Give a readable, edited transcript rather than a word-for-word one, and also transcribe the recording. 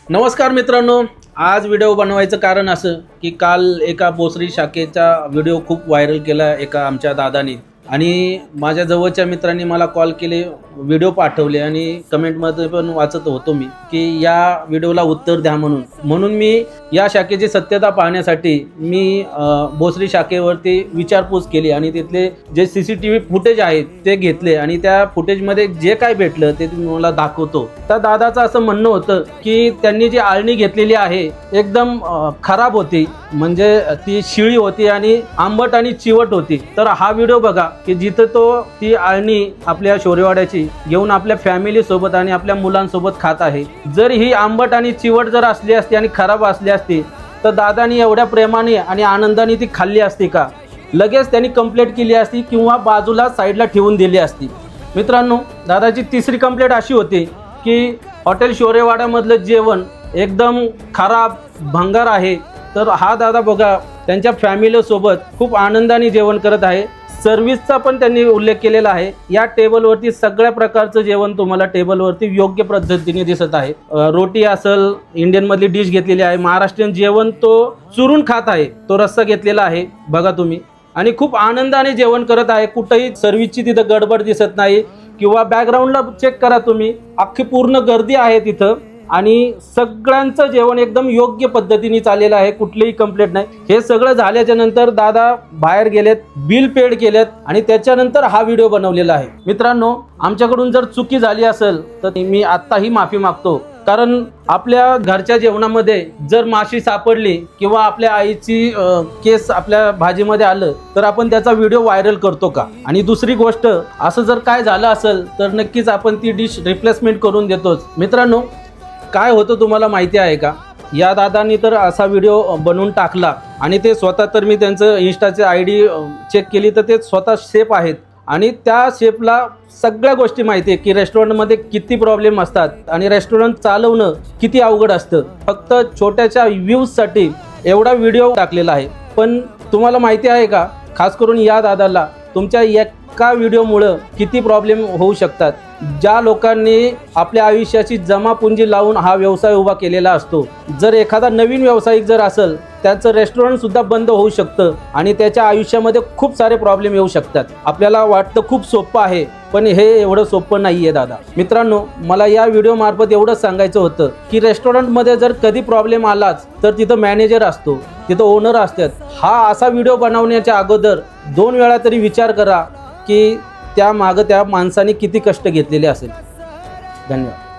नमस्कार मित्रांनो, आज व्हिडिओ बनवायचं कारण असं की काल एका बोसरी शाखेचा व्हिडिओ खूप व्हायरल केला एका आमच्या दादाने आणि माझ्या जवळच्या मित्रांनी मला कॉल केले, व्हिडिओ पाठवले आणि कमेंटमध्ये पण वाचत होतो मी की या व्हिडिओला उत्तर द्या म्हणून मी या शाखेची सत्यता पाहण्यासाठी मी बोसरी शाखेवरती विचारपूस केली आणि तिथले जे CCTV फुटेज आहेत ते घेतले आणि त्या फुटेजमध्ये जे काय भेटलं ते मला दाखवतो। त्या दादाचं असं म्हणणं होतं की त्यांनी जी आळणी घेतलेली आहे एकदम खराब होती, म्हणजे ती शिळी होती आणि आंबट आणि चिवट होती। तर हा व्हिडिओ बघा की जिथं तो ती आळणी आपल्या शौर्यवाड्याची घेऊन आपल्या फॅमिली सोबत आणि आपल्या मुलांसोबत खात आहे। जर ही आंबट आणि चिवट जर असली असती आणि खराब असली असती तर दादानी एवढ्या प्रेमाने आणि आनंदाने ती खाल्ली असती का? लगेच त्यांनी कंप्लेंट केली असती किंवा बाजूला साईडला ठेवून दिली असती। मित्रांनो, दादाची तिसरी कंप्लेंट अशी होती की हॉटेल शौर्यवाड्यामधलं जेवण एकदम खराब भंगार आहे। तर हा दादा बघा त्यांच्या फॅमिलीसोबत खूप आनंदाने जेवण करत आहे। सर्व्हिसचा पण त्यांनी उल्लेख केलेला आहे। या टेबलवरती सगळ्या प्रकारचं जेवण तुम्हाला टेबलवरती योग्य पद्धतीने दिसत आहे। रोटी असेल, इंडियन मधली डिश घेतलेली आहे, महाराष्ट्रीयन जेवण तो चुरून खात आहे, तो रस्सा घेतलेला आहे बघा तुम्ही, आणि खूप आनंदाने जेवण करत आहे। कुठेही सर्व्हिसची तिथं गडबड दिसत नाही किंवा बॅकग्राऊंडला चेक करा तुम्ही, अख्खी पूर्ण गर्दी आहे तिथं आणि सगळ्यांचं जेवण एकदम योग्य पद्धतीने चाललेलं आहे, कुठलीही कंप्लेंट नाही। हे सगळं झाल्याच्या नंतर दादा बाहेर गेलेत, बिल पेड केलेत आणि त्याच्यानंतर हा व्हिडिओ बनवलेला आहे। मित्रांनो, आमच्याकडून जर चुकी झाली असेल तर मी आत्ताही माफी मागतो, कारण आपल्या घरच्या जेवणामध्ये जर माशी सापडली किंवा आपल्या आईची केस आपल्या भाजीमध्ये आलं तर आपण त्याचा व्हिडिओ व्हायरल करतो का? आणि दुसरी गोष्ट, असं जर काय झालं असेल तर नक्कीच आपण ती डिश रिप्लेसमेंट करून देतोच। मित्रांनो, काय होतं तुम्हाला माहिती आहे का? या दादांनी तर असा व्हिडिओ बनवून टाकला आणि ते स्वतः, तर मी त्यांचं इंस्टाचे ID चेक केली तर ते स्वतः शेफ आहेत आणि त्या शेफला सगळ्या गोष्टी माहिती आहे की रेस्टॉरंटमध्ये किती प्रॉब्लेम असतात आणि रेस्टॉरंट चालवणं किती अवघड असतं। फक्त छोट्याशा व्ह्यूजसाठी एवढा व्हिडिओ टाकलेला आहे। पण तुम्हाला माहिती आहे का, खास करून या दादाला तुमच्या एका व्हिडिओमुळं किती प्रॉब्लेम होऊ शकतात। ज्या लोकांनी आपल्या आयुष्याची जमापुंजी लावून हा व्यवसाय उभा केलेला असतो, जर एखादा नवीन व्यावसायिक जर असेल त्याचं रेस्टॉरंट सुद्धा बंद होऊ शकतं आणि त्याच्या आयुष्यामध्ये खूप सारे प्रॉब्लेम येऊ शकतात। आपल्याला वाटतं खूप सोपं आहे, पण हे एवढं सोपं नाहीये दादा। मित्रांनो, मला या व्हिडिओ मार्फत एवढंच सांगायचं होतं की रेस्टॉरंटमध्ये जर कधी प्रॉब्लेम आलाच तर तिथं मॅनेजर असतो, तिथं ओनर असतात। हा असा व्हिडिओ बनवण्याच्या अगोदर 2 वेळा तरी विचार करा की त्या मागं त्या माणसाने किती कष्ट घेतलेले असेल। धन्यवाद।